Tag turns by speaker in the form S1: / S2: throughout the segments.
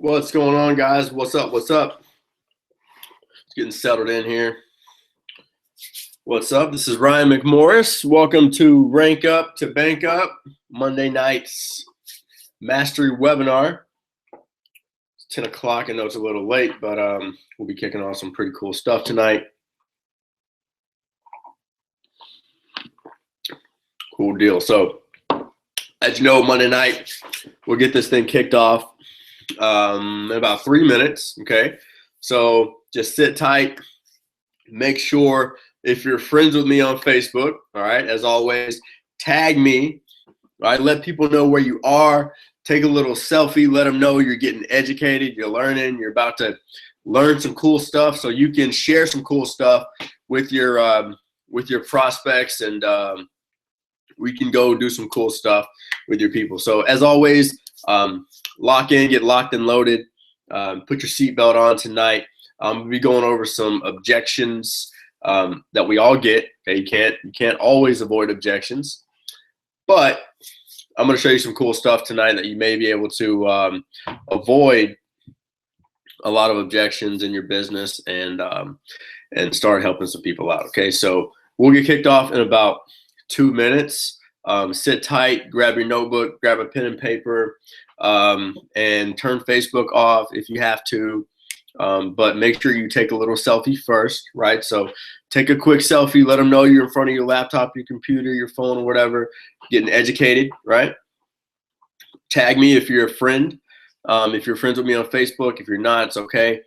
S1: What's going on, guys? What's up? What's up? Just getting settled in here. What's up? This is Ryan McMorris. Welcome to Rank Up to Bank Up, Monday night's mastery webinar. It's 10 o'clock. I know it's a little late, but we'll be kicking off some pretty cool stuff tonight. Cool deal. So, as you know, Monday night, we'll get this thing kicked off in about 3 minutes. Okay, so just sit tight. Make sure if you're friends with me on Facebook, all right, as always, tag me. All right, let people know where you are. Take a little selfie. Let them know you're getting educated. You're learning. You're about to learn some cool stuff, so you can share some cool stuff with your prospects, and we can go do some cool stuff with your people. So as always, lock in, get locked and loaded. Put your seatbelt on tonight. We'll be going over some objections that we all get. Okay, you can't always avoid objections, but I'm going to show you some cool stuff tonight that you may be able to avoid a lot of objections in your business and start helping some people out. Okay, so we'll get kicked off in about 2 minutes. Sit tight, grab your notebook, grab a pen and paper, and turn Facebook off if you have to. But make sure you take a little selfie first, right? So take a quick selfie, let them know you're in front of your laptop, your computer, your phone, or whatever, getting educated, right? Tag me if you're a friend. If you're friends with me on Facebook, if you're not, it's okay.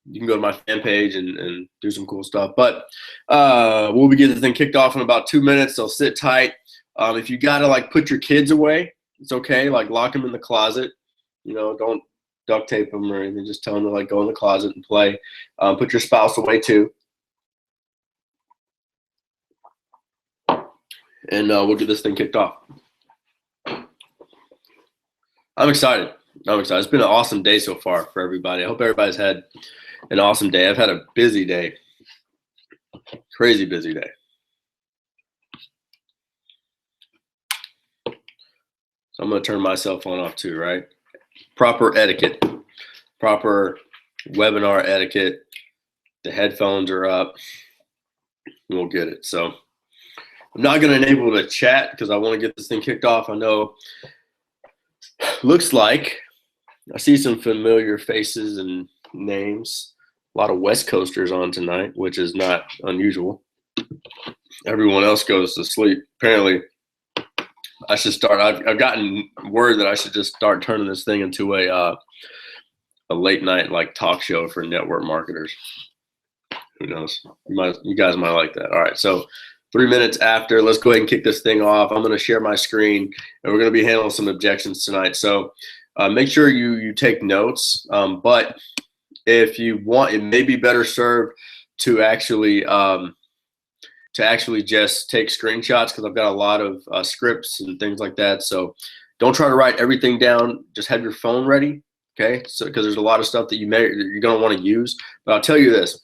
S1: You can go to my fan page and do some cool stuff. But we'll be getting this thing kicked off in about 2 minutes, so sit tight. If you gotta like put your kids away, it's okay. Like lock them in the closet. You know, don't duct tape them or anything. Just tell them to like go in the closet and play. Put your spouse away too. And we'll get this thing kicked off. I'm excited. It's been an awesome day so far for everybody. I hope everybody's had an awesome day. I've had a busy day. Crazy busy day. So I'm going to turn my cell phone off too, right? Proper etiquette. Proper webinar etiquette. The headphones are up. We'll get it. So I'm not going to enable the chat because I want to get this thing kicked off. I know, looks like I see some familiar faces and names. A lot of West Coasters on tonight, which is not unusual. Everyone else goes to sleep. Apparently, I should start. I've gotten word that I should just start turning this thing into a late night like talk show for network marketers. Who knows? You guys might like that. All right, so 3 minutes after, let's go ahead and kick this thing off. I'm going to share my screen, and we're going to be handling some objections tonight. So make sure you take notes. But if you want, it may be better served to actually just take screenshots because I've got a lot of scripts and things like that. So don't try to write everything down. Just have your phone ready, okay? So because there's a lot of stuff that you're going to want to use. But I'll tell you this: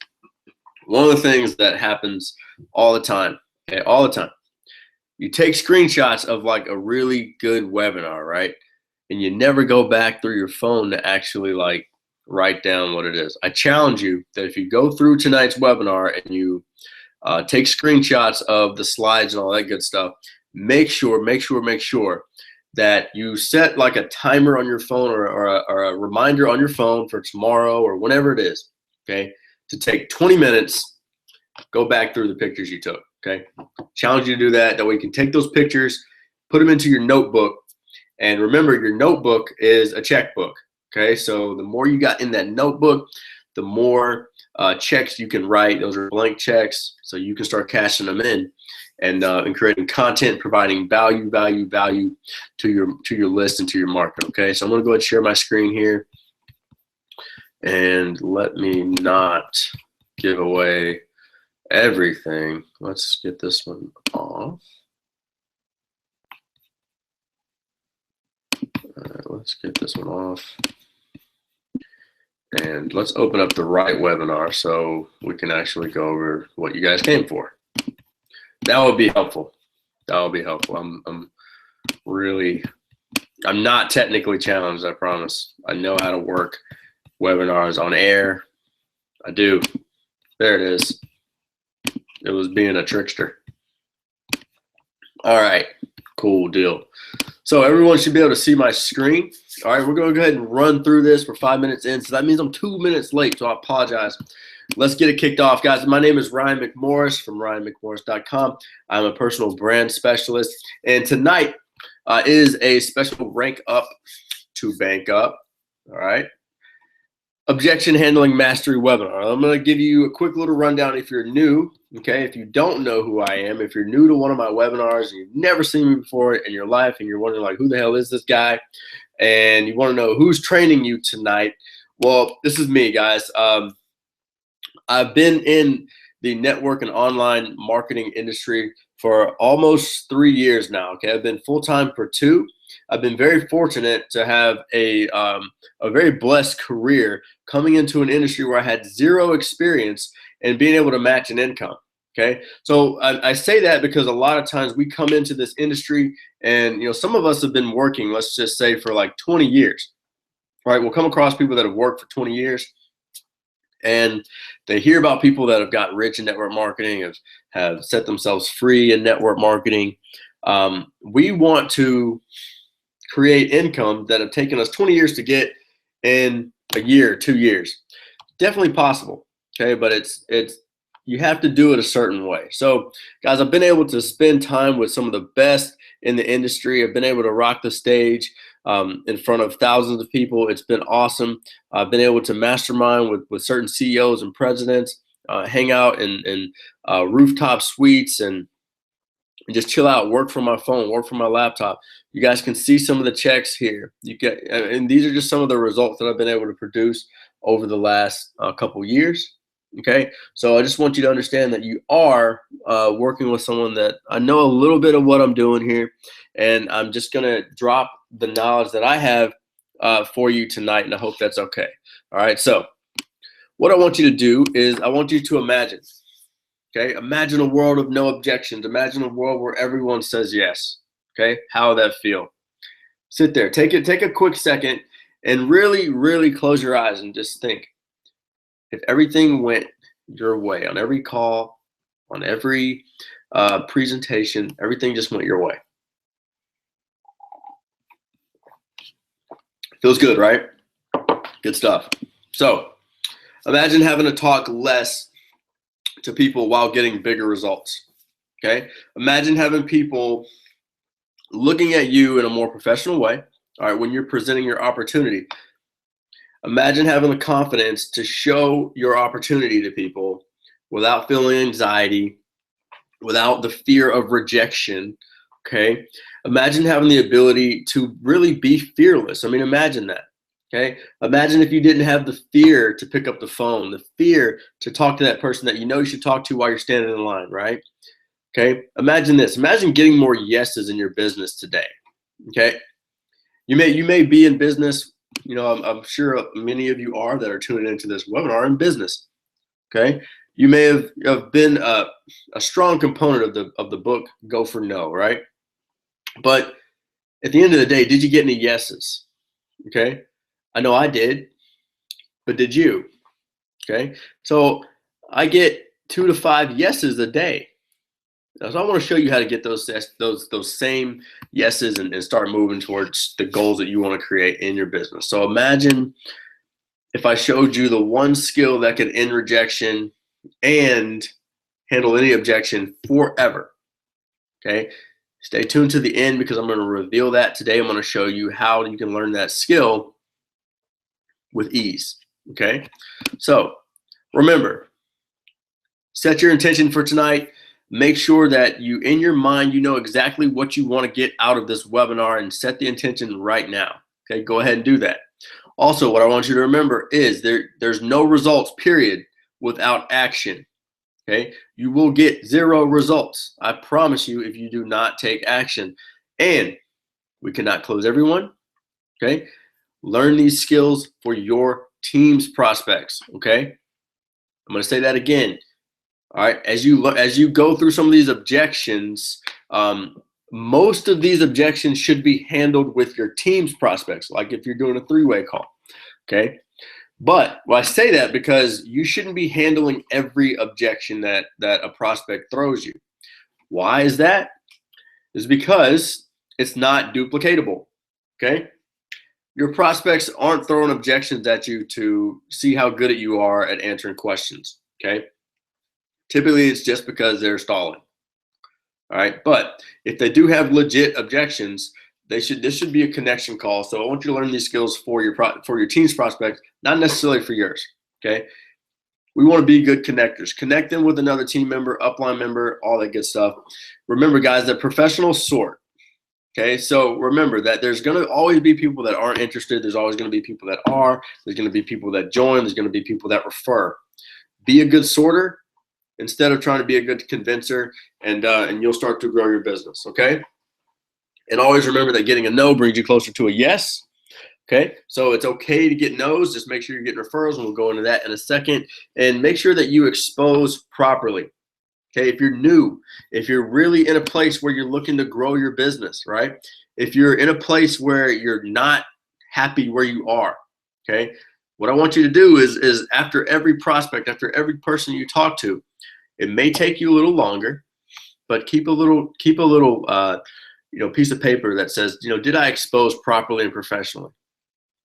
S1: one of the things that happens all the time, okay, all the time, you take screenshots of like a really good webinar, right? And you never go back through your phone to actually like write down what it is. I challenge you that if you go through tonight's webinar and you take screenshots of the slides and all that good stuff, make sure that you set like a timer on your phone or a reminder on your phone for tomorrow or whenever it is, okay, to take 20 minutes, go back through the pictures you took, okay? Challenge you to do that. That way you can take those pictures, put them into your notebook, and remember your notebook is a checkbook, okay? So the more you got in that notebook, the more checks you can write. Those are blank checks, so you can start cashing them in and creating content, providing value to your list and to your market. Okay, so I'm going to go ahead and share my screen here, and let me not give away everything. Let's get this one off. All right, let's get this one off. And let's open up the right webinar so we can actually go over what you guys came for. That would be helpful. That would be helpful. I'm really I'm not technically challenged, I promise. I know how to work webinars on air. I do. There it is. It was being a trickster. All right, cool deal. So everyone should be able to see my screen. All right, we're going to go ahead and run through this. We're 5 minutes in, so that means I'm 2 minutes late, so I apologize. Let's get it kicked off, guys. My name is Ryan McMorris from RyanMcMorris.com. I'm a personal brand specialist, and tonight is a special rank up to bank up. All right. Objection handling mastery webinar. I'm going to give you a quick little rundown if you're new. Okay, if you don't know who I am, if you're new to one of my webinars and you've never seen me before in your life and you're wondering like, who the hell is this guy? And you want to know who's training you tonight. Well, this is me, guys. I've been in the network and online marketing industry for almost 3 years now. Okay, I've been full-time for 2. I've been very fortunate to have a very blessed career coming into an industry where I had 0 experience and being able to match an income. Okay, so I say that because a lot of times we come into this industry and some of us have been working, let's just say, for like 20 years. Right, we'll come across people that have worked for 20 years and they hear about people that have gotten rich in network marketing, have set themselves free in network marketing. We want to create income that have taken us 20 years to get in a year, 2 years. Definitely possible, okay, but it's you have to do it a certain way. So guys, I've been able to spend time with some of the best in the industry. I've been able to rock the stage in front of thousands of people. It's been awesome. I've been able to mastermind with certain CEOs and presidents, hang out in rooftop suites and just chill out, work from my phone, work from my laptop. You guys can see some of the checks here. And these are just some of the results that I've been able to produce over the last couple years. Okay, so I just want you to understand that you are working with someone that I know a little bit of what I'm doing here, and I'm just gonna drop the knowledge that I have for you tonight, and I hope that's okay. All right, so what I want you to do is I want you to imagine. Okay, imagine a world of no objections. Imagine a world where everyone says yes. Okay, how would that feel? Sit there, take a quick second, and really, really close your eyes and just think. If everything went your way on every call, on every presentation, everything just went your way. Feels good, right? Good stuff. So imagine having to talk less to people while getting bigger results. Okay, imagine having people looking at you in a more professional way. All right, when you're presenting your opportunity, imagine having the confidence to show your opportunity to people without feeling anxiety, without the fear of rejection. Okay, imagine having the ability to really be fearless. I mean, imagine that. Okay, imagine if you didn't have the fear to pick up the phone, the fear to talk to that person that you should talk to while you're standing in line, right? Okay, imagine this. Imagine getting more yeses in your business today. Okay, you may be in business. I'm sure many of you are that are tuning into this webinar in business. Okay, you may have been a strong component of the book Go for No, right? But at the end of the day, did you get any yeses? Okay, I know I did, but did you? Okay, so I get 2 to 5 yeses a day. So I want to show you how to get those same yeses and start moving towards the goals that you want to create in your business. So imagine if I showed you the one skill that could end rejection and handle any objection forever. Okay, stay tuned to the end because I'm going to reveal that today. I'm going to show you how you can learn that skill with ease. Okay, so remember, set your intention for tonight. Make sure that in your mind, you know exactly what you want to get out of this webinar and set the intention right now. Okay, go ahead and do that. Also, what I want you to remember is there's no results, period, without action. Okay, you will get 0 results. I promise you if you do not take action. And we cannot close everyone. Okay, learn these skills for your team's prospects. Okay, I'm going to say that again. All right, as you go through some of these objections, most of these objections should be handled with your team's prospects, like if you're doing a three-way call, okay? But I say that because you shouldn't be handling every objection that a prospect throws you. Why is that? It's because it's not duplicatable, okay? Your prospects aren't throwing objections at you to see how good you are at answering questions, okay? Typically, it's just because they're stalling. All right, but if they do have legit objections, this should be a connection call. So I want you to learn these skills for your team's prospects, not necessarily for yours. Okay, we want to be good connectors. Connect them with another team member, upline member, all that good stuff. Remember, guys, that professionals sort. Okay, so remember that there's going to always be people that aren't interested. There's always going to be people that are. There's going to be people that join. There's going to be people that refer. Be a good sorter instead of trying to be a good convincer, and you'll start to grow your business, okay? And always remember that getting a no brings you closer to a yes, okay? So it's okay to get no's. Just make sure you're getting referrals, and we'll go into that in a second. And make sure that you expose properly, okay? If you're new, if you're really in a place where you're looking to grow your business, right? If you're in a place where you're not happy where you are, okay? What I want you to do is after every prospect, after every person you talk to, it may take you a little longer, but keep a little piece of paper that says, did I expose properly and professionally,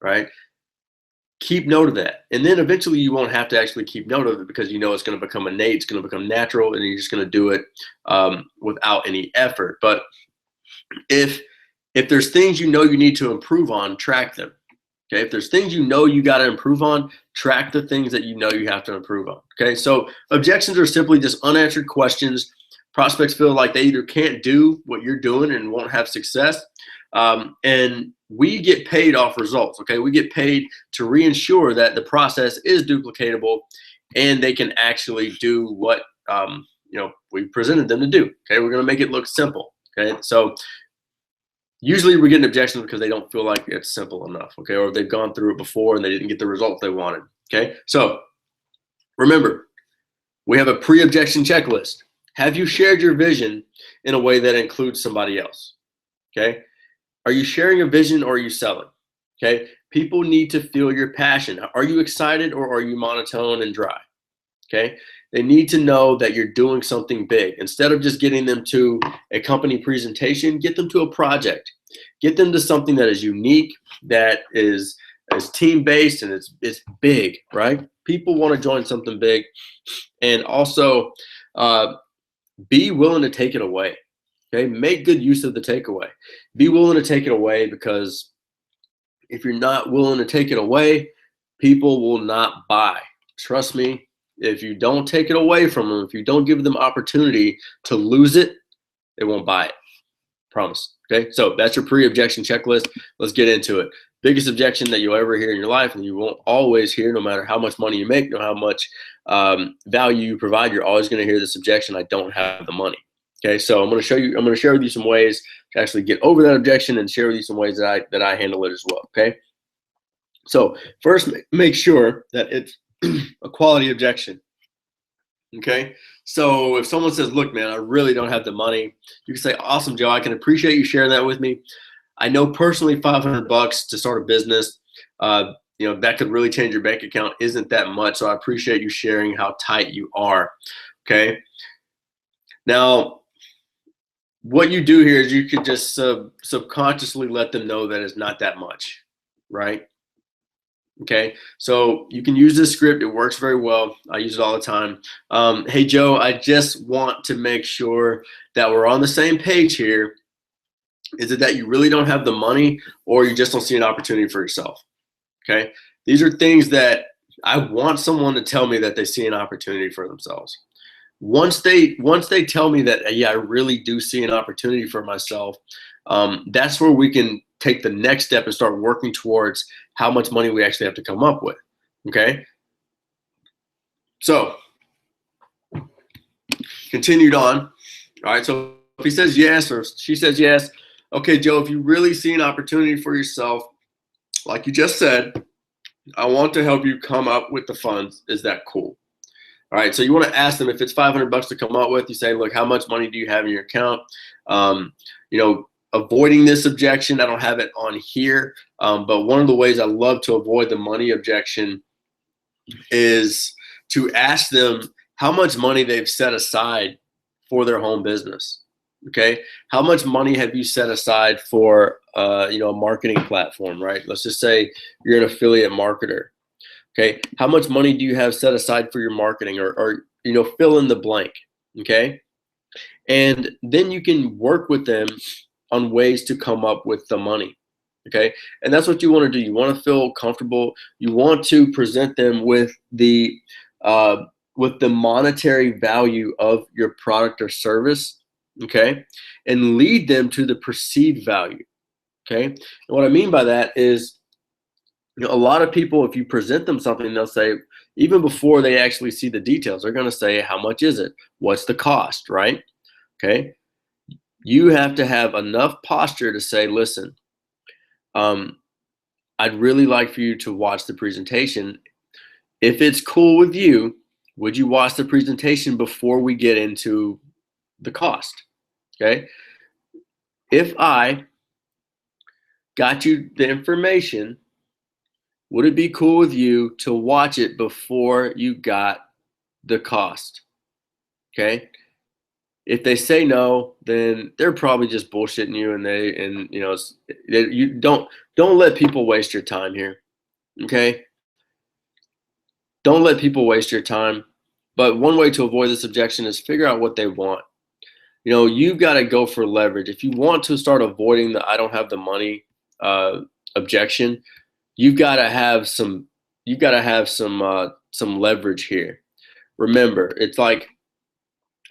S1: right? Keep note of that. And then eventually you won't have to actually keep note of it because it's going to become innate, it's going to become natural, and you're just going to do it without any effort. But if there's things you need to improve on, track them. Okay, if there's things you got to improve on, track the things that you have to improve on. Okay, so objections are simply just unanswered questions. Prospects feel like they either can't do what you're doing and won't have success. And we get paid off results. Okay, we get paid to reinsure that the process is duplicatable and they can actually do what we presented them to do. Okay, we're going to make it look simple. Okay, so usually we're getting objections because they don't feel like it's simple enough, okay? Or they've gone through it before and they didn't get the result they wanted, okay? So remember, we have a pre-objection checklist. Have you shared your vision in a way that includes somebody else, okay? Are you sharing a vision or are you selling, okay? People need to feel your passion. Are you excited or are you monotone and dry, okay? They need to know that you're doing something big. Instead of just getting them to a company presentation, get them to a project. Get them to something that is unique, that is team-based, and it's big, right? People want to join something big. And also be willing to take it away, okay? Make good use of the takeaway. Be willing to take it away, because if you're not willing to take it away, people will not buy. Trust me. If you don't take it away from them, if you don't give them opportunity to lose it, they won't buy it. Promise. Okay, so that's your pre-objection checklist. Let's get into it. Biggest objection that you'll ever hear in your life, and you won't always hear, no matter how much money you make, no how much value you provide, you're always going to hear this objection: I don't have the money. Okay, so I'm going to share with you some ways to actually get over that objection, and share with you some ways that I handle it as well. Okay, so first, make sure that it's a quality objection. Okay, so if someone says, look, man, I really don't have the money, you can say, awesome, Joe, I can appreciate you sharing that with me. I know personally $500 to start a business, that could really change your bank account, isn't that much. So I appreciate you sharing how tight you are. Okay, now what you do here is you could just subconsciously let them know that it's not that much, right? Okay, so you can use this script. It works very well. I use it all the time. Hey, Joe, I just want to make sure that we're on the same page here. Is it that you really don't have the money, or you just don't see an opportunity for yourself? Okay, these are things that I want someone to tell me that they see an opportunity for themselves. Once they tell me that, yeah, I really do see an opportunity for myself, that's where we can take the next step and start working towards how much money we actually have to come up with. Okay, so continued on. All right, so if he says yes or she says yes, okay, Joe, if you really see an opportunity for yourself, like you just said, I want to help you come up with the funds. Is that cool? All right, so you want to ask them if it's 500 bucks to come up with. You say, look, how much money do you have in your account? You know, avoiding this objection, I don't have it on here, but one of the ways I love to avoid the money objection is to ask them how much money they've set aside for their home business. Okay, how much money have you set aside for you know, a marketing platform, right? Let's just say you're an affiliate marketer. Okay, how much money do you have set aside for your marketing, or you know, fill in the blank. Okay, and then you can work with them on ways to come up with the money. Okay, and that's what you want to do. You want to feel comfortable. You want to present them with the monetary value of your product or service. Okay, and lead them to the perceived value. Okay, and what I mean by that is, you know, a lot of people, if you present them something, they'll say, even before they actually see the details, they're going to say, how much is it? What's the cost, right? Okay. You have to have enough posture to say, listen, I'd really like for you to watch the presentation. If it's cool with you, would you watch the presentation before we get into the cost? Okay. If I got you the information, would it be cool with you to watch it before you got the cost? Okay. If they say no, then they're probably just bullshitting you, and you know, you don't let people waste your time here. Okay. Don't let people waste your time. But one way to avoid this objection is figure out what they want. You know, you've got to go for leverage. If you want to start avoiding the I don't have the money objection, you've got to have some leverage here. Remember, it's like,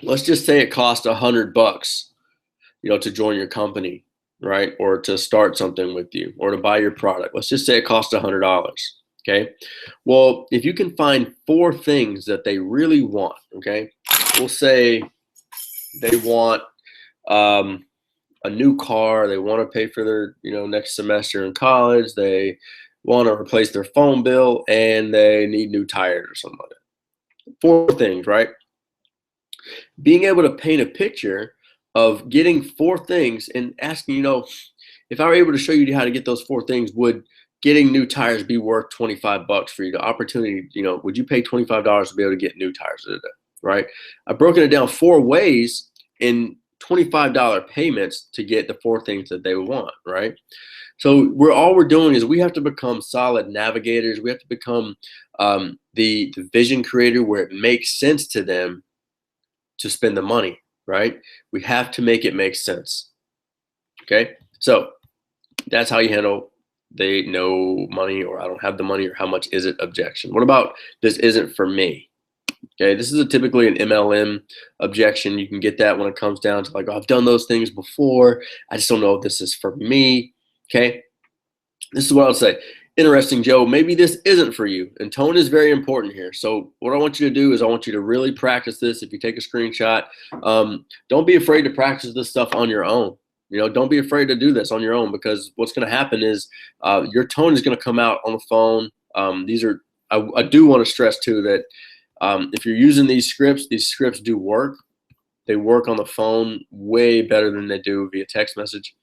S1: let's just say it costs $100, you know, to join your company, right? Or to start something with you, or to buy your product. Let's just say it costs $100. Okay. Well, if you can find 4 things that they really want, okay, we'll say they want a new car, they want to pay for their, you know, next semester in college, they want to replace their phone bill, and they need new tires or something like that. 4 things, right? Being able to paint a picture of getting 4 things and asking, you know, if I were able to show you how to get those 4 things, would getting new tires be worth $25 for you? The opportunity, you know, would you pay $25 to be able to get new tires today, right? I've broken it down 4 ways in $25 payments to get the 4 things that they want, right? So all we're doing is we have to become solid navigators. We have to become the vision creator where it makes sense to them to spend the money, right? We have to make it make sense. Okay, so that's how you handle the no money, or I don't have the money, or how much is it objection. What about this isn't for me? Okay, this is typically an MLM objection. You can get that when it comes down to like, oh, I've done those things before, I just don't know if this is for me. Okay, this is what I'll say. Interesting, Joe, maybe this isn't for you. And tone is very important here. So what I want you to do is I want you to really practice this. If you take a screenshot, don't be afraid to practice this stuff on your own. You know, don't be afraid to do this on your own, because what's going to happen is your tone is going to come out on the phone. I do want to stress too that if you're using these scripts do work. They work on the phone way better than they do via text message.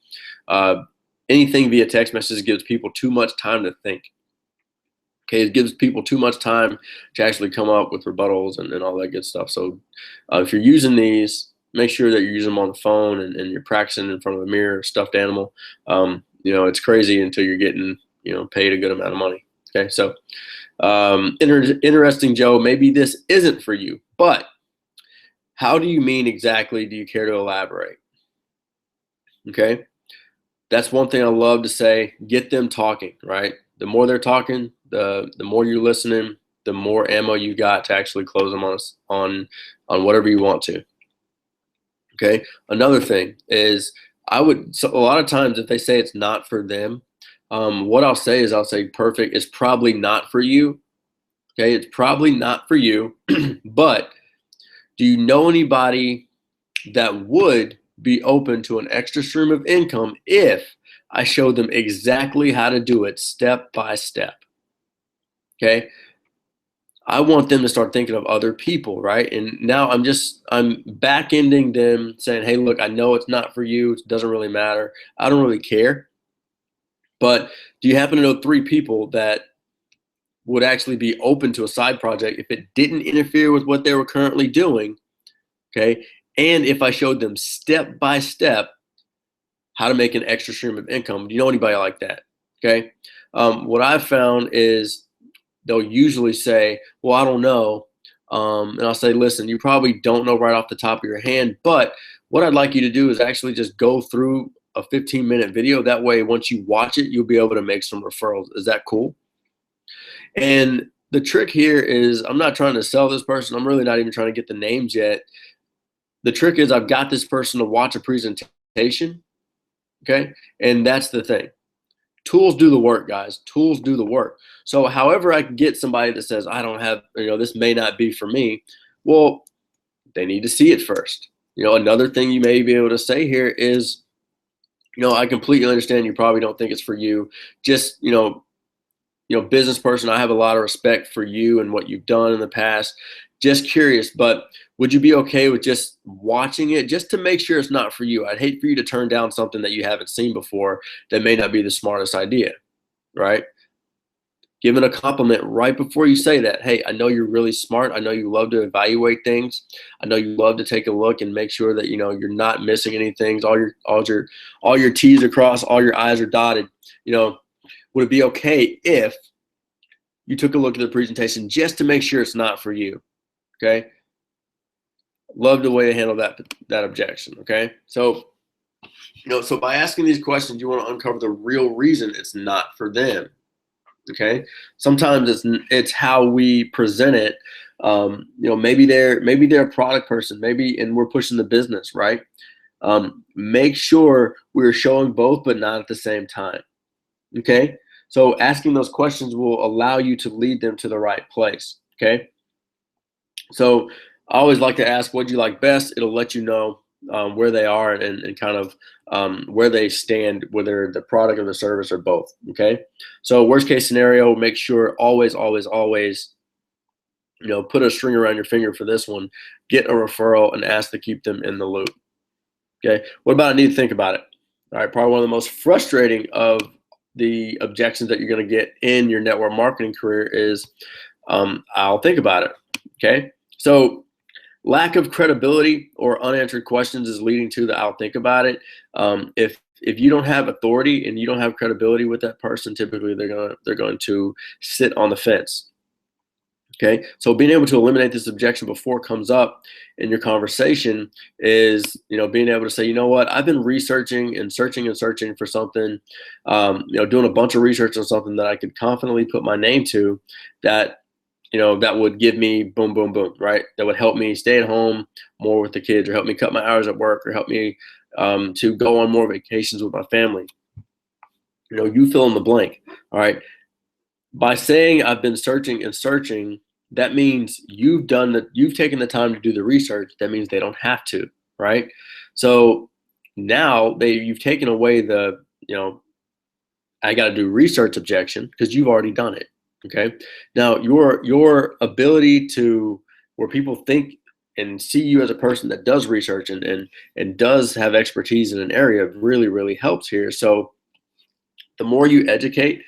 S1: Anything via text message gives people too much time to think. Okay, it gives people too much time to actually come up with rebuttals and all that good stuff. So if you're using these, make sure that you're using them on the phone and you're practicing in front of a mirror, stuffed animal. You know, it's crazy until you're getting, you know, paid a good amount of money. Okay, so interesting, Joe, maybe this isn't for you, but how do you mean exactly? Do you care to elaborate? Okay. That's one thing I love to say. Get them talking, right? The more they're talking, the more you're listening, the more ammo you got to actually close them on whatever you want to. Okay. Another thing is so a lot of times if they say it's not for them, what I'll say is perfect. It's probably not for you. Okay. It's probably not for you, but do you know anybody that would be open to an extra stream of income if I showed them exactly how to do it step by step? Okay. I want them to start thinking of other people, right? And now I'm back ending them saying, hey, look, I know it's not for you. It doesn't really matter. I don't really care. But do you happen to know 3 people that would actually be open to a side project if it didn't interfere with what they were currently doing? Okay. And if I showed them step by step how to make an extra stream of income, do you know anybody like that? Okay. What I've found is they'll usually say, well, I don't know. And I'll say, listen, you probably don't know right off the top of your hand, but what I'd like you to do is actually just go through a 15-minute video. That way, once you watch it, you'll be able to make some referrals. Is that cool? And the trick here is I'm not trying to sell this person. I'm really not even trying to get the names yet. The trick is I've got this person to watch a presentation, okay? And that's the thing. Tools do the work, guys. Tools do the work. So however I can get somebody that says, I don't have, this may not be for me, well, they need to see it first. Another thing you may be able to say here is, I completely understand you probably don't think it's for you. Just, business person, I have a lot of respect for you and what you've done in the past. Just curious, but would you be okay with just watching it just to make sure it's not for you? I'd hate for you to turn down something that you haven't seen before that may not be the smartest idea, right? Giving a compliment right before you say that. Hey, I know you're really smart. I know you love to evaluate things. I know you love to take a look and make sure that you're not missing any things. All your T's are crossed, all your I's are dotted. Would it be okay if you took a look at the presentation just to make sure it's not for you? Okay. Love the way to handle that objection. Okay. So, so by asking these questions, you want to uncover the real reason it's not for them. Okay. Sometimes it's how we present it. Maybe they're a product person, and we're pushing the business, right? Make sure we're showing both, but not at the same time. Okay. So asking those questions will allow you to lead them to the right place. Okay. So I always like to ask, what do you like best? It'll let you know where they are and kind of where they stand, whether the product or the service or both. Okay. So worst case scenario, make sure always, put a string around your finger for this one, get a referral and ask to keep them in the loop. Okay. What about I need to think about it? All right. Probably one of the most frustrating of the objections that you're going to get in your network marketing career is I'll think about it. Okay. So lack of credibility or unanswered questions is leading to the I'll think about it. If you don't have authority and you don't have credibility with that person, typically they're going to sit on the fence. Okay, so being able to eliminate this objection before it comes up in your conversation is, being able to say, you know what, I've been researching and searching for something, doing a bunch of research on something that I could confidently put my name to, that that would give me boom, boom, boom, right? That would help me stay at home more with the kids, or help me cut my hours at work, or help me to go on more vacations with my family. You fill in the blank. All right. By saying I've been searching, that means you've taken the time to do the research. That means they don't have to, right? So now you've taken away the, I got to do research objection because you've already done it. Okay. Now your ability to, where people think and see you as a person that does research and does have expertise in an area, really, really helps here. So the more you educate,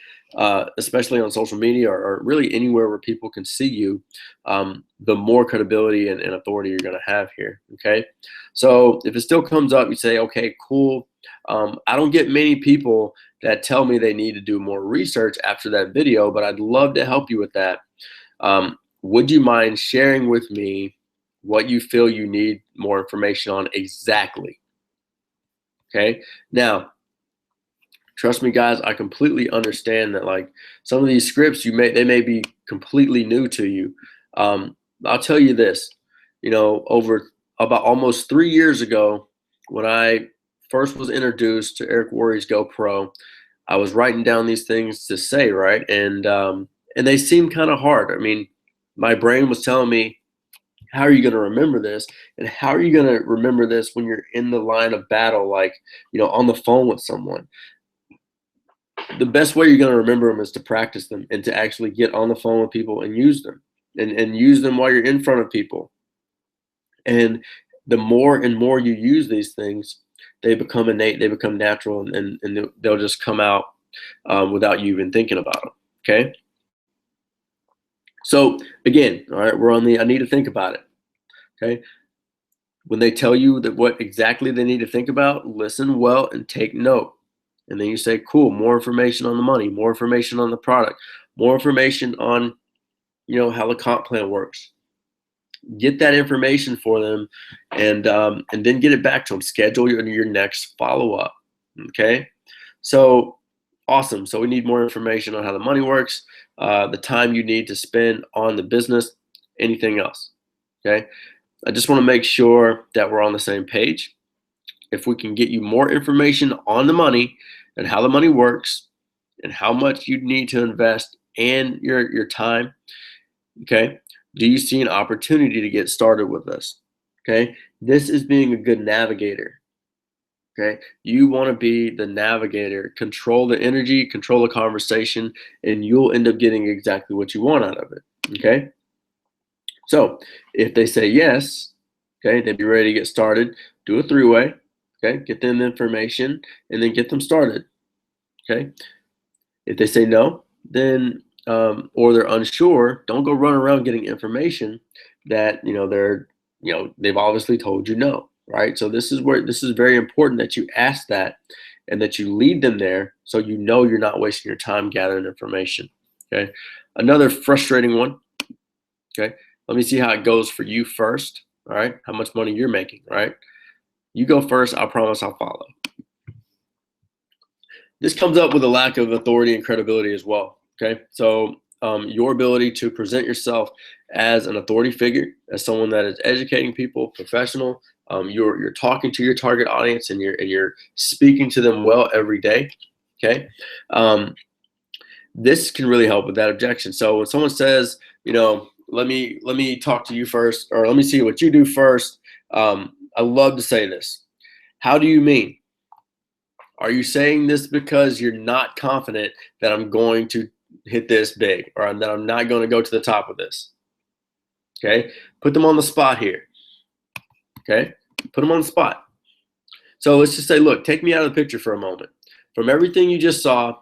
S1: especially on social media or really anywhere where people can see you, the more credibility and authority you're going to have here. Okay. So if it still comes up, you say, okay, cool. I don't get many people that tell me they need to do more research after that video, but I'd love to help you with that. Would you mind sharing with me what you feel you need more information on exactly? Okay. Now, trust me, guys, I completely understand that, like, some of these scripts they may be completely new to you. I'll tell you this, over about almost 3 years ago, when I first was introduced to Eric Worre's Go Pro, I was writing down these things to say, right? And they seemed kind of hard. I mean, my brain was telling me, how are you going to remember this? And how are you going to remember this when you're in the line of battle, like, on the phone with someone? The best way you're going to remember them is to practice them and to actually get on the phone with people and use them. and use them while you're in front of people. And the more and more you use these things, they become innate, they become natural, and they'll just come out without you even thinking about them. Okay. So again, all right, we're on the I need to think about it. Okay. When they tell you that what exactly they need to think about, listen well and take note. And then you say, cool, more information on the money, more information on the product, more information on, how the comp plan works. Get that information for them, and then get it back to them. Schedule your next follow up. Okay, so awesome. So we need more information on how the money works, the time you need to spend on the business, anything else. Okay, I just want to make sure that we're on the same page. If we can get you more information on the money and how the money works and how much you need to invest and your time, okay, do you see an opportunity to get started with this? Okay, this is being a good navigator. Okay, you want to be the navigator, control the energy, control the conversation, and you'll end up getting exactly what you want out of it. Okay, so if they say yes, okay, they'd be ready to get started. Do a three-way. Okay, get them the information and then get them started. Okay, if they say no, then or they're unsure, don't go run around getting information that they've obviously told you no, right? So this is very important that you ask that and that you lead them there, so you're not wasting your time gathering information. Okay, another frustrating one. Okay, let me see how it goes for you first. All right, how much money you're making, right? You go first. I promise I'll follow. This comes up with a lack of authority and credibility as well. Okay, so your ability to present yourself as an authority figure, as someone that is educating people, professional. You're talking to your target audience, and you're speaking to them well every day. Okay, this can really help with that objection. So when someone says, let me talk to you first, or let me see what you do first. I love to say this. How do you mean? Are you saying this because you're not confident that I'm going to hit this big, or that I'm not going to go to the top of this? Okay, put them on the spot here. Okay, put them on the spot. So let's just say, look, take me out of the picture for a moment. From everything you just saw,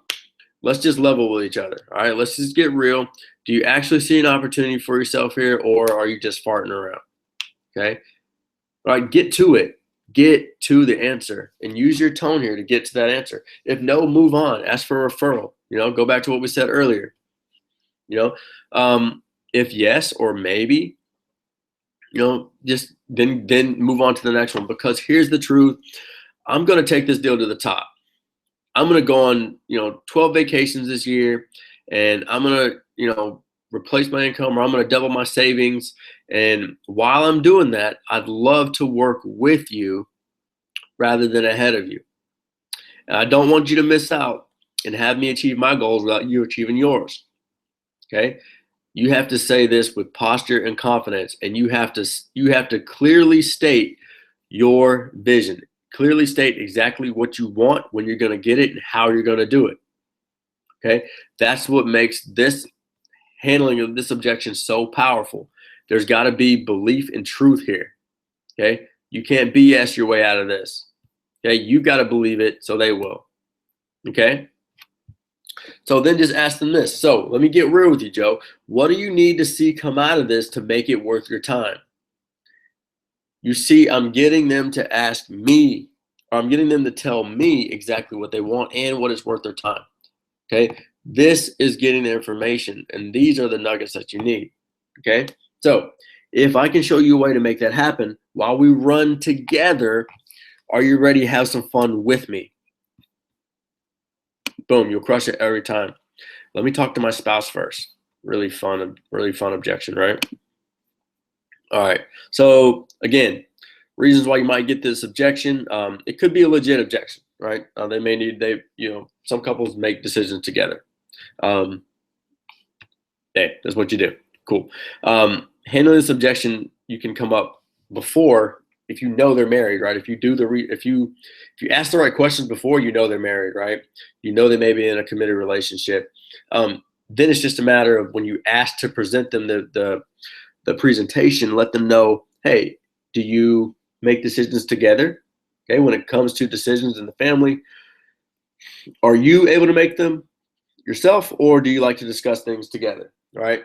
S1: let's just level with each other. All right, let's just get real. Do you actually see an opportunity for yourself here, or are you just farting around? Okay, all right, get to it. Get to the answer and use your tone here to get to that answer. If no, move on. Ask for a referral. Go back to what we said earlier. If yes or maybe, just then move on to the next one. Because here's the truth: I'm going to take this deal to the top. I'm going to go on 12 vacations this year, and I'm going to replace my income, or I'm going to double my savings. And while I'm doing that, I'd love to work with you rather than ahead of you. And I don't want you to miss out and have me achieve my goals without you achieving yours. Okay? You have to say this with posture and confidence, and you have to clearly state your vision. Clearly state exactly what you want, when you're going to get it, and how you're going to do it. Okay? That's what makes this handling of this objection so powerful. There's got to be belief and truth here. Okay, you can't BS your way out of this. Okay, you got to believe it, so they will. Okay, so then just ask them this. So let me get real with you, Joe. What do you need to see come out of this to make it worth your time? You see, I'm getting them to ask me, or I'm getting them to tell me exactly what they want and what is worth their time. Okay, this is getting the information, and these are the nuggets that you need. Okay, so if I can show you a way to make that happen while we run together, are you ready to have some fun with me? Boom, you'll crush it every time. Let me talk to my spouse first. Really fun objection, right? All right, so again, reasons why you might get this objection. It could be a legit objection, right? Some couples make decisions together. Hey, that's what you do. Cool. Handling this objection, you can come up before, if you know they're married, right? If you do if you ask the right questions before, they're married, right? They may be in a committed relationship. Then it's just a matter of when you ask to present them the presentation, let them know, hey, do you make decisions together? Okay, when it comes to decisions in the family, are you able to make them yourself, or do you like to discuss things together? All right.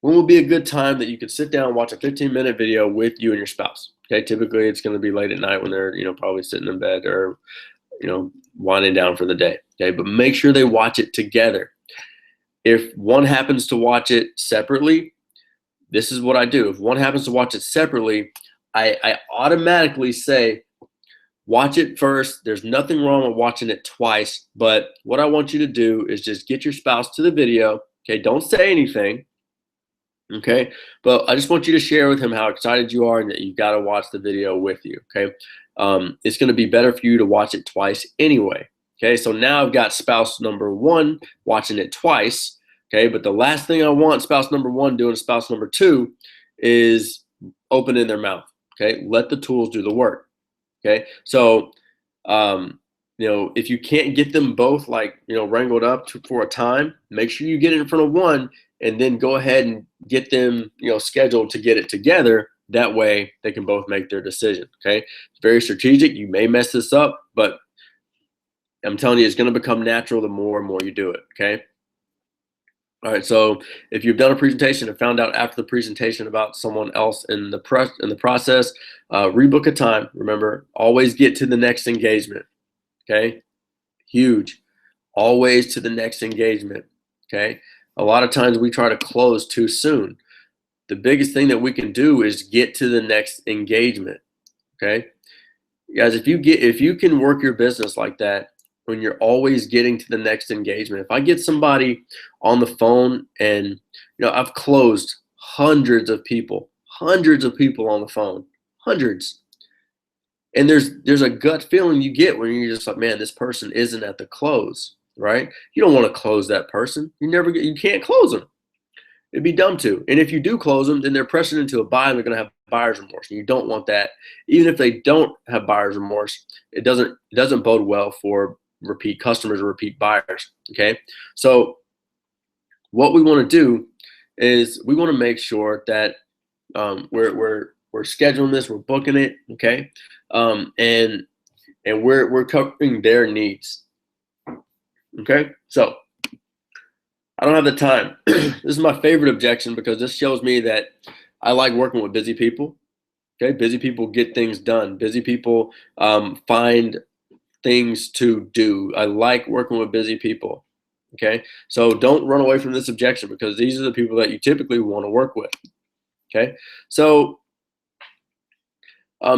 S1: When will be a good time that you could sit down and watch a 15-minute video with you and your spouse? Okay, typically it's going to be late at night when they're, probably sitting in bed or, winding down for the day. Okay, but make sure they watch it together. If one happens to watch it separately, this is what I do. If one happens to watch it separately, I automatically say, watch it first. There's nothing wrong with watching it twice, but what I want you to do is just get your spouse to the video. Okay, don't say anything. Okay, but I just want you to share with him how excited you are and that you've got to watch the video with you. Okay, it's going to be better for you to watch it twice anyway. Okay, so now I've got spouse number one watching it twice. Okay, but the last thing I want spouse number one doing to spouse number two is opening their mouth. Okay, let the tools do the work. Okay, so if you can't get them both wrangled up for a time, make sure you get it in front of one, and then go ahead and get them scheduled to get it together. That way they can both make their decision. Okay, it's very strategic. You may mess this up, but I'm telling you, it's going to become natural the more and more you do it. Okay. All right. So if you've done a presentation and found out after the presentation about someone else in the process, rebook a time. Remember, always get to the next engagement. Okay. Huge. Always to the next engagement. Okay. A lot of times we try to close too soon. The biggest thing that we can do is get to the next engagement. Okay. Guys, if you can work your business like that, when you're always getting to the next engagement. If I get somebody on the phone and, I've closed hundreds of people on the phone, hundreds. And there's a gut feeling you get when you're just like, man, this person isn't at the close, right? You don't want to close that person. You can't close them. It'd be dumb to. And if you do close them, then they're pressing into a buy and they're going to have buyer's remorse. And you don't want that. Even if they don't have buyer's remorse, it doesn't bode well for repeat customers or repeat buyers. Okay. So what we want to do is we want to make sure that we're scheduling this, we're booking it. Okay. And we're covering their needs. Okay. So I don't have the time. This is my favorite objection because this shows me that I like working with busy people. Okay. Busy people get things done. Busy people find things to do. I like working with busy people. Okay. So don't run away from this objection because these are the people that you typically want to work with. Okay. So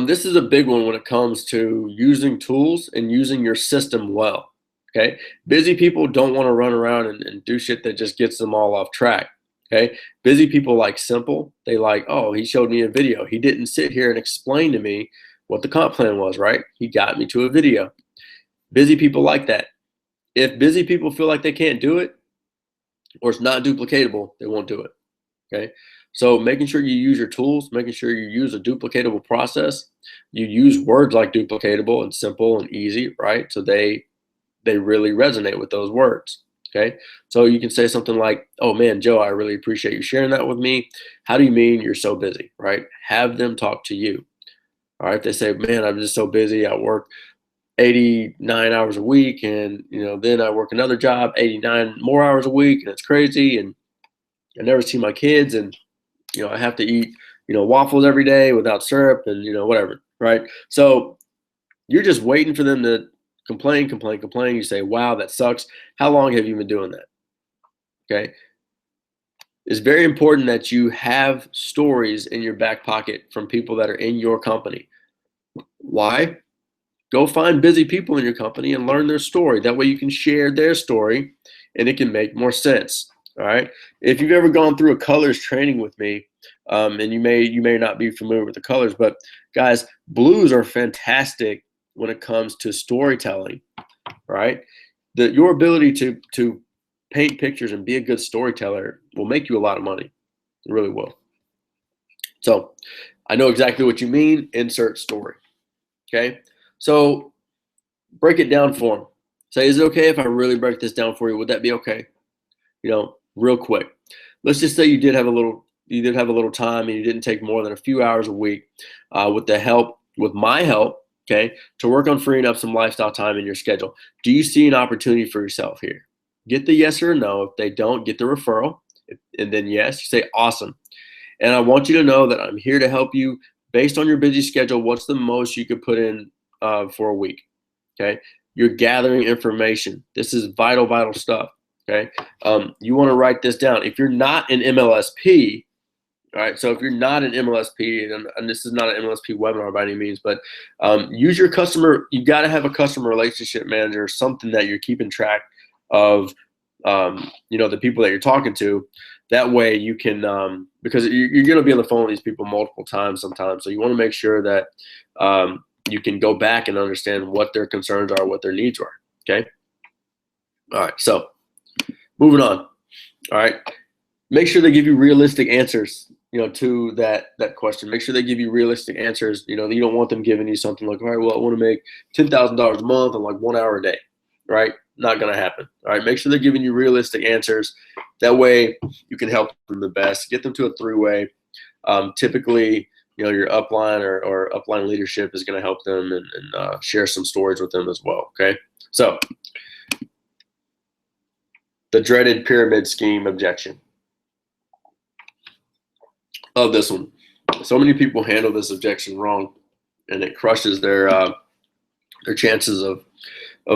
S1: this is a big one when it comes to using tools and using your system well. Okay. Busy people don't want to run around and do shit that just gets them all off track. Okay. Busy people like simple. They like, oh, he showed me a video. He didn't sit here and explain to me what the comp plan was, right? He got me to a video. Busy people like that. If busy people feel like they can't do it or it's not duplicatable, they won't do it. Okay. So making sure you use your tools, making sure you use a duplicatable process, you use words like duplicatable and simple and easy, right? So they really resonate with those words. Okay. So you can say something like, oh man, Joe, I really appreciate you sharing that with me. How do you mean you're so busy, right? Have them talk to you. All right. If they say, man, I'm just so busy. I work 89 hours a week and then I work another job 89 more hours a week and it's crazy and I never see my kids and I have to eat waffles every day without syrup and whatever, right? So you're just waiting for them to complain. You say, wow, that sucks. How long have you been doing that? Okay. It's very important that you have stories in your back pocket from people that are in your company. Why? Go find busy people in your company and learn their story. That way you can share their story and it can make more sense. All right. If you've ever gone through a colors training with me, and you may not be familiar with the colors, but guys, blues are fantastic when it comes to storytelling, right? Your ability to paint pictures and be a good storyteller will make you a lot of money. It really will. So I know exactly what you mean. Insert story. Okay. So break it down for them. Say, is it okay if I really break this down for you? Would that be okay? real quick. Let's just say you did have a little time and you didn't take more than a few hours a week with my help, okay, to work on freeing up some lifestyle time in your schedule. Do you see an opportunity for yourself here? Get the yes or no. If they don't, get the referral. And then yes, you say awesome. And I want you to know that I'm here to help you based on your busy schedule. What's the most you could put in for a week? Okay. You're gathering information. This is vital stuff. Okay. You want to write this down. If you're not an MLSP, all right. So if you're not an MLSP, and this is not an MLSP webinar by any means, but use your customer. You got to have a customer relationship manager, something that you're keeping track of. The people that you're talking to. That way you can, because you're going to be on the phone with these people multiple times sometimes. So you want to make sure that you can go back and understand what their concerns are, what their needs are. Okay. All right. So moving on. All right. Make sure they give you realistic answers, to that question. Make sure they give you realistic answers. You don't want them giving you something like, all right, well, I want to make $10,000 a month on like 1 hour a day, right? Not going to happen. All right. Make sure they're giving you realistic answers. That way you can help them the best. Get them to a three-way. Typically, your upline or upline leadership is going to help them and share some stories with them as well. Okay. So the dreaded pyramid scheme objection. Love this one. So many people handle this objection wrong, and it crushes their chances of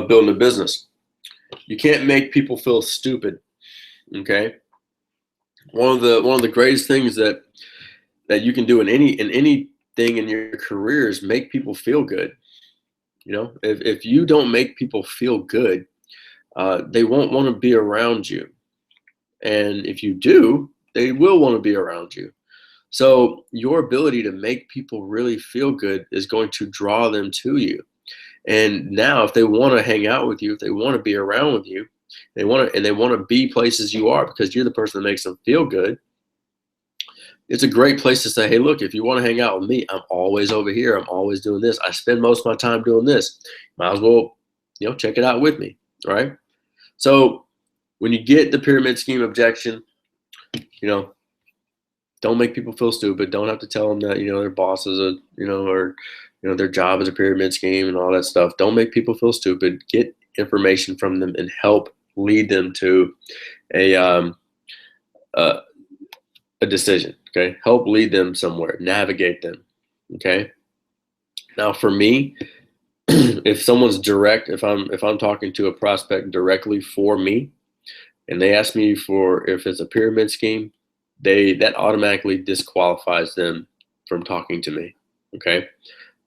S1: building a business. You can't make people feel stupid. Okay. One of the greatest things that you can do in anything in your career is make people feel good. If you don't make people feel good, they won't want to be around you. And if you do, they will want to be around you. So your ability to make people really feel good is going to draw them to you. And now if they want to hang out with you, if they want to be around with you, they want to be places you are because you're the person that makes them feel good. It's a great place to say, hey, look, if you want to hang out with me, I'm always over here. I'm always doing this. I spend most of my time doing this. Might as well, check it out with me, right? So when you get the pyramid scheme objection, don't make people feel stupid. Don't have to tell them that, their boss is or their job is a pyramid scheme and all that stuff. Don't make people feel stupid. Get information from them and help lead them to a decision. Okay. Help lead them somewhere, navigate them. Okay. Now for me, if someone's direct, if I'm talking to a prospect directly for me and they ask me if it's a pyramid scheme, that automatically disqualifies them from talking to me. Okay.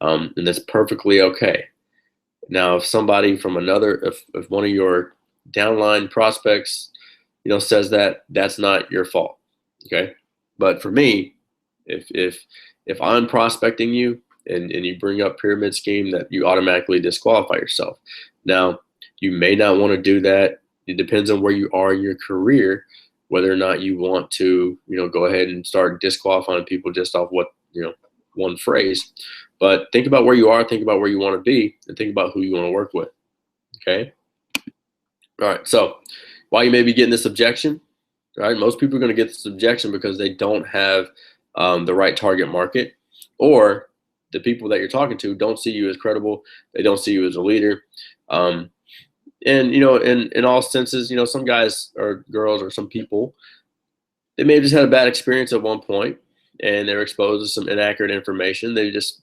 S1: And that's perfectly okay. Now, if somebody from if one of your downline prospects, says that's not your fault. Okay. But for me, if I'm prospecting you and you bring up pyramid scheme, that you automatically disqualify yourself. Now, you may not want to do that. It depends on where you are in your career, whether or not you want to, go ahead and start disqualifying people just off what, one phrase. But think about where you are, think about where you want to be, and think about who you want to work with. Okay. All right. So why you may be getting this objection, right? Most people are going to get this objection because they don't have the right target market, or the people that you're talking to don't see you as credible. They don't see you as a leader. And, in all senses, some guys or girls or some people, they may have just had a bad experience at one point and they're exposed to some inaccurate information. They just,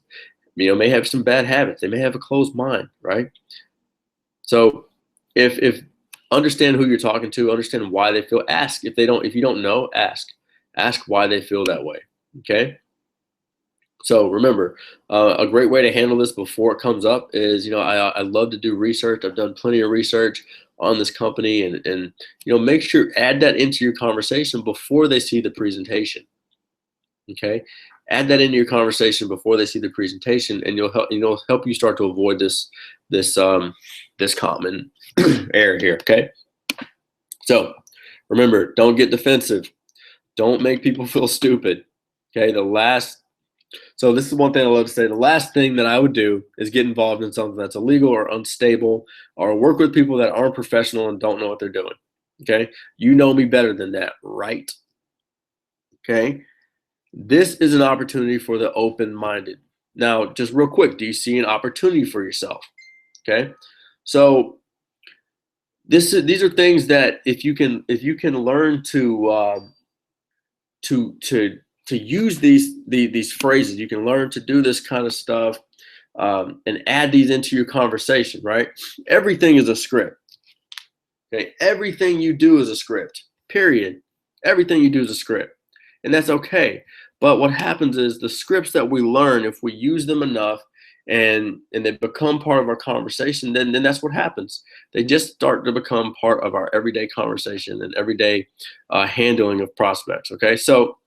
S1: may have some bad habits. They may have a closed mind, right? So if understand who you're talking to, understand why they feel, ask. If you don't know, ask why they feel that way. Okay. So remember, a great way to handle this before it comes up is, I love to do research. I've done plenty of research on this company and make sure, add that into your conversation before they see the presentation. Okay. Add that into your conversation before they see the presentation, and you'll help you start to avoid this common error here. Okay. So remember, don't get defensive. Don't make people feel stupid. Okay. So this is one thing I love to say. The last thing that I would do is get involved in something that's illegal or unstable, or work with people that aren't professional and don't know what they're doing. Okay, you know me better than that, right? Okay, this is an opportunity for the open-minded. Now, just real quick, do you see an opportunity for yourself? Okay, so these are things that if you can learn to to use these phrases, you can learn to do this kind of stuff, and add these into your conversation. Right? Everything is a script. Okay, everything you do is a script. Period. Everything you do is a script, and that's okay. But what happens is the scripts that we learn, if we use them enough, and they become part of our conversation, then that's what happens. They just start to become part of our everyday conversation and everyday handling of prospects. Okay, so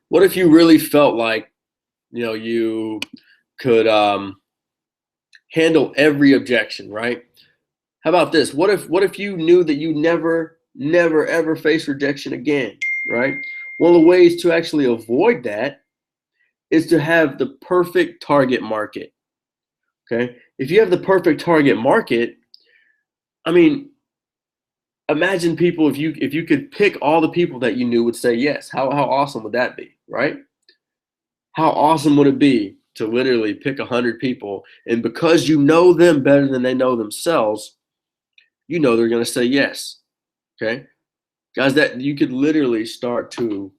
S1: what if you really felt like you could handle every objection, right? How about this? What if you knew that you never ever face rejection again, right? One of the ways to actually avoid that is to have the perfect target market. Okay? If you have the perfect target market, I mean, imagine people, if you could pick all the people that you knew would say yes. How awesome would that be, right? How awesome would it be to literally pick 100 people, and because you know them better than they know themselves, you know they're going to say yes. Okay? Guys, that you could literally start to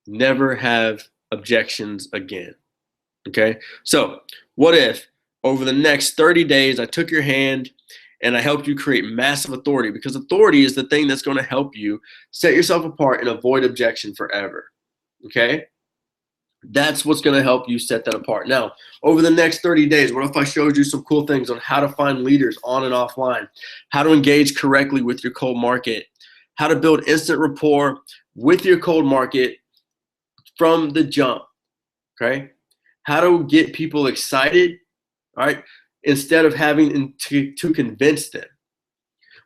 S1: never have objections again. Okay? So, what if over the next 30 days I took your hand and I helped you create massive authority? Because authority is the thing that's going to help you set yourself apart and avoid objection forever. Okay? That's what's going to help you set that apart. Now, over the next 30 days, what if I showed you some cool things on how to find leaders on and offline, how to engage correctly with your cold market, how to build instant rapport with your cold market from the jump, okay? How to get people excited, all right, instead of having to convince them.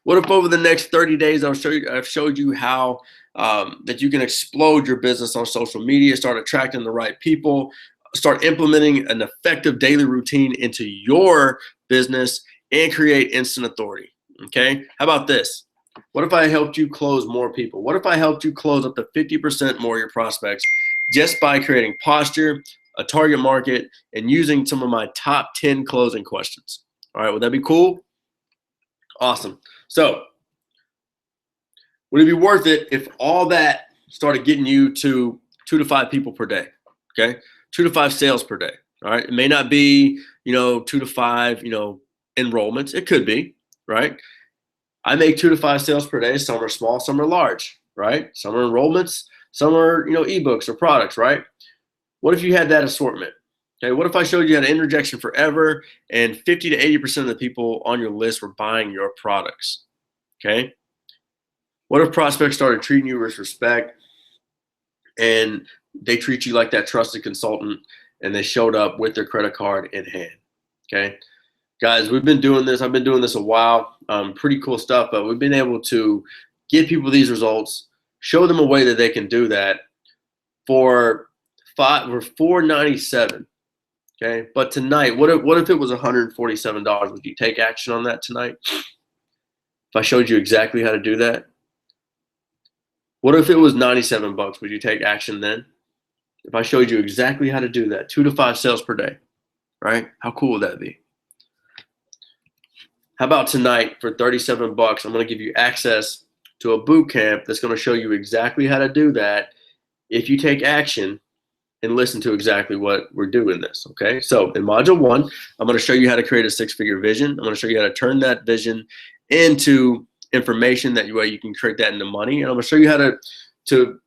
S1: What if over the next 30 days I've showed you how that you can explode your business on social media, start attracting the right people, start implementing an effective daily routine into your business, and create instant authority, okay? How about this? What if I helped you close more people? What if I helped you close up to 50% more of your prospects just by creating posture, a target market, and using some of my top 10 closing questions? All right, would that be cool? Awesome. So, would it be worth it if all that started getting you to 2 to 5 people per day? Okay, 2 to 5 sales per day. All right, it may not be 2 to 5 enrollments. It could be, right? I make 2 to 5 sales per day. Some are small, some are large, right? Some are enrollments, some are ebooks or products, right? What if you had that assortment? Okay, what if I showed you how to end rejection forever, and 50 to 80% of the people on your list were buying your products? Okay. What if prospects started treating you with respect, and they treat you like that trusted consultant, and they showed up with their credit card in hand? Okay. Guys, we've been doing this. I've been doing this a while. Pretty cool stuff, but we've been able to give people these results, show them a way that they can do that for $497. Okay, but tonight, what if it was $147? Would you take action on that tonight? If I showed you exactly how to do that? What if it was $97? Would you take action then? If I showed you exactly how to do that, 2 to 5 sales per day, right? How cool would that be? How about tonight for $37? I'm going to give you access to a boot camp that's going to show you exactly how to do that if you take action and listen to exactly what we're doing this, okay? So in module 1, I'm going to show you how to create a 6-figure vision. I'm going to show you how to turn that vision into information, that way you can create that into money. And I'm going to show you how to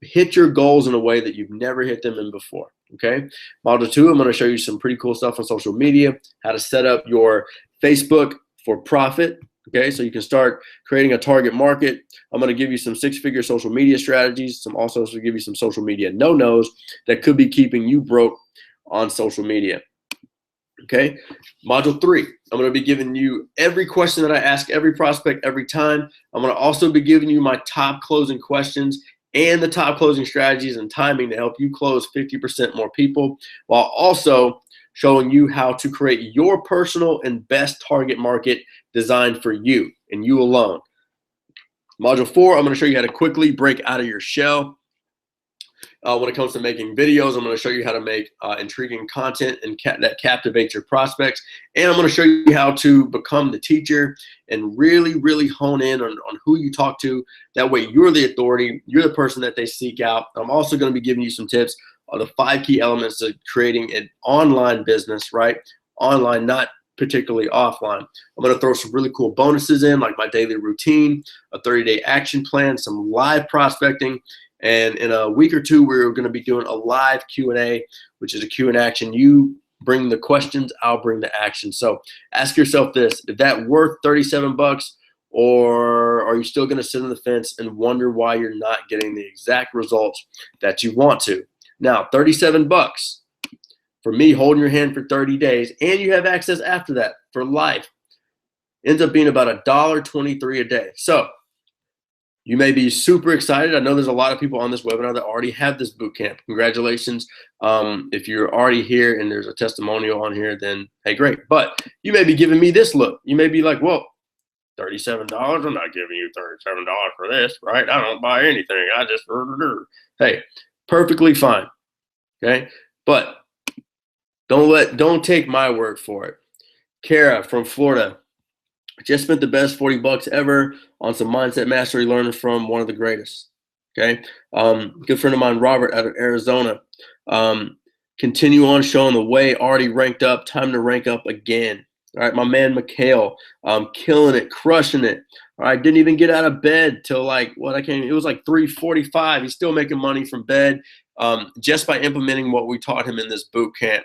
S1: hit your goals in a way that you've never hit them in before, okay? Module 2, I'm going to show you some pretty cool stuff on social media, how to set up your Facebook for profit, okay? So you can start creating a target market. I'm going to give you some 6-figure social media strategies, also give you some social media no-nos that could be keeping you broke on social media. Okay, module 3, I'm going to be giving you every question that I ask every prospect every time. I'm going to also be giving you my top closing questions and the top closing strategies and timing to help you close 50% more people, while also showing you how to create your personal and best target market designed for you and you alone. Module 4, I'm going to show you how to quickly break out of your shell. When it comes to making videos, I'm going to show you how to make intriguing content and that captivates your prospects. And I'm going to show you how to become the teacher and really, really hone in on who you talk to. That way you're the authority. You're the person that they seek out. I'm also going to be giving you some tips on the 5 key elements of creating an online business, right? Online, not particularly offline. I'm going to throw some really cool bonuses in, like my daily routine, a 30-day action plan, some live prospecting. And in a week or two, we're going to be doing a live Q&A, which is a Q and action. You bring the questions, I'll bring the action. So ask yourself this: is that worth 37 bucks, or are you still going to sit on the fence and wonder why you're not getting the exact results that you want to? Now, 37 bucks for me holding your hand for 30 days, and you have access after that for life, ends up being about $1.23 a day. So you may be super excited. I know there's a lot of people on this webinar that already have this boot camp. Congratulations. If you're already here and there's a testimonial on here, then hey, great. But you may be giving me this look. You may be like, whoa, $37? I'm not giving you $37 for this, right? I don't buy anything. I just, hey, perfectly fine. Okay. But don't take my word for it. Kara from Florida just spent the best 40 bucks ever on some mindset mastery learning from one of the greatest. Okay. Good friend of mine, Robert, out of Arizona. Continue on showing the way, already ranked up, time to rank up again. All right. My man, Mikhail, killing it, crushing it. All right. Didn't even get out of bed till like it was like 3:45. He's still making money from bed just by implementing what we taught him in this boot camp.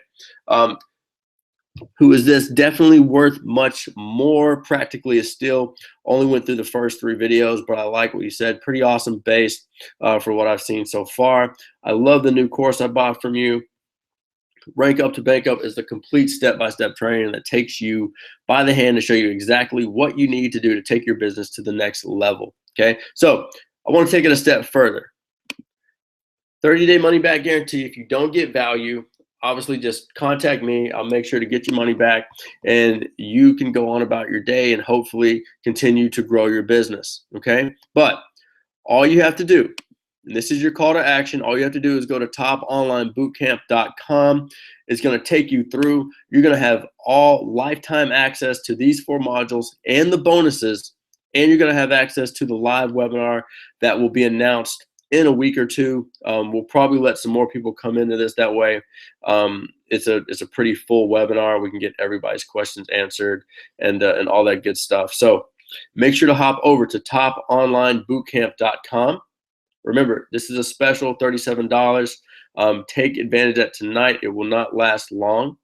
S1: Who is this? Definitely worth much more. Practically a steal. Only went through the first 3 videos, but I like what you said. Pretty awesome base for what I've seen so far. I love the new course I bought from you. Rank Up to Bank Up is the complete step-by-step training that takes you by the hand to show you exactly what you need to do to take your business to the next level. Okay, so I want to take it a step further. 30-day money-back guarantee. If you don't get value, obviously just contact me. I'll make sure to get your money back, and you can go on about your day and hopefully continue to grow your business. Okay, but all you have to do, and this is your call to action, all you have to do is go to toponlinebootcamp.com. It's going to take you through. You're going to have all lifetime access to these 4 modules and the bonuses, and you're going to have access to the live webinar that will be announced in a week or two. We'll probably let some more people come into this that way. It's a pretty full webinar. We can get everybody's questions answered and all that good stuff. So make sure to hop over to toponlinebootcamp.com. Remember, this is a special $37. Take advantage of it tonight. It will not last long.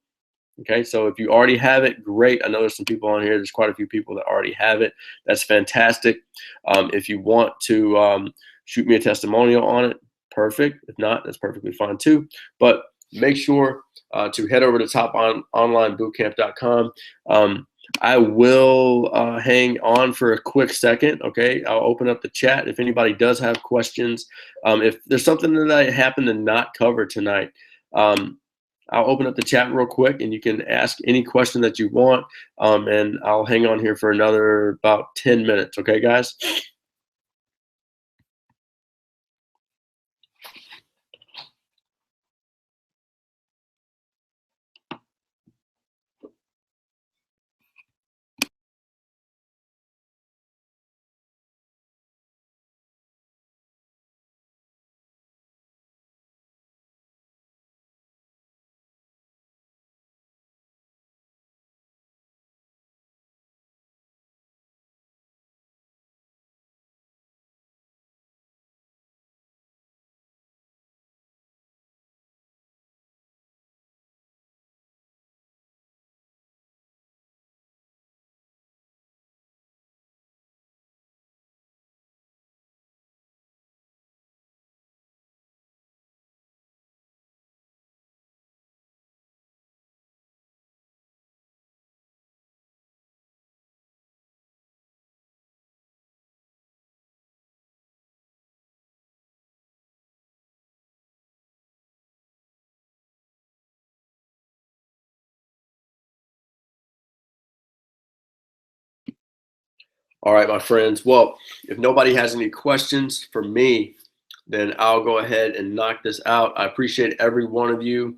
S1: Okay, so if you already have it, great. I know there's some people on here. There's quite a few people that already have it. That's fantastic. If you want to shoot me a testimonial on it, perfect. If not, that's perfectly fine too. But make sure to head over to toponlinebootcamp.com. I will hang on for a quick second. Okay, I'll open up the chat if anybody does have questions. If there's something that I happen to not cover tonight, I'll open up the chat real quick and you can ask any question that you want. And I'll hang on here for another about 10 minutes. Okay, guys? All right, my friends. Well, if nobody has any questions for me, then I'll go ahead and knock this out. I appreciate every one of you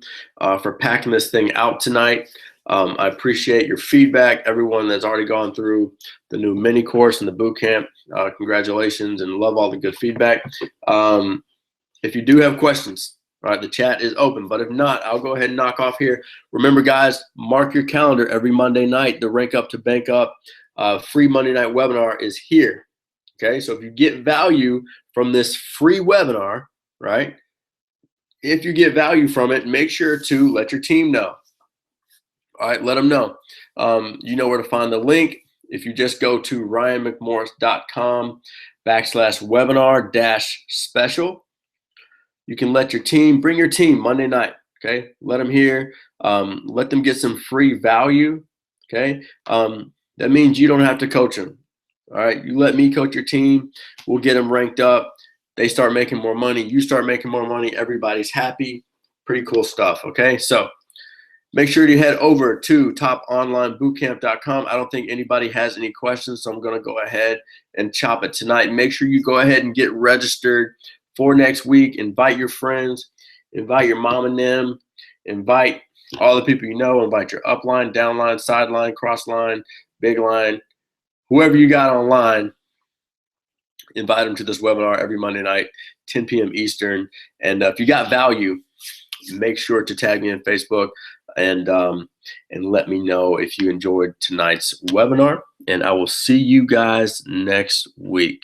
S1: for packing this thing out tonight. I appreciate your feedback. Everyone that's already gone through the new mini course and the boot camp, congratulations, and love all the good feedback. If you do have questions, all right, the chat is open. But if not, I'll go ahead and knock off here. Remember, guys, mark your calendar every Monday night. The Rank Up to Bank Up free Monday night webinar is here. Okay, so if you get value from this free webinar, right? If you get value from it, make sure to let your team know. All right, let them know. You know where to find the link. If you just go to ryanmcmorris.com/webinar-special, you can let your team, bring your team Monday night, okay? Let them hear, let them get some free value, okay? That means you don't have to coach them, all right? You let me coach your team. We'll get them ranked up. They start making more money. You start making more money. Everybody's happy. Pretty cool stuff, okay? So make sure you head over to toponlinebootcamp.com. I don't think anybody has any questions, so I'm going to go ahead and chop it tonight. Make sure you go ahead and get registered for next week. Invite your friends. Invite your mom and them. Invite all the people you know. Invite your upline, downline, sideline, crossline, big line, whoever you got online. Invite them to this webinar every Monday night, 10 p.m. Eastern. And if you got value, make sure to tag me on Facebook and let me know if you enjoyed tonight's webinar. And I will see you guys next week.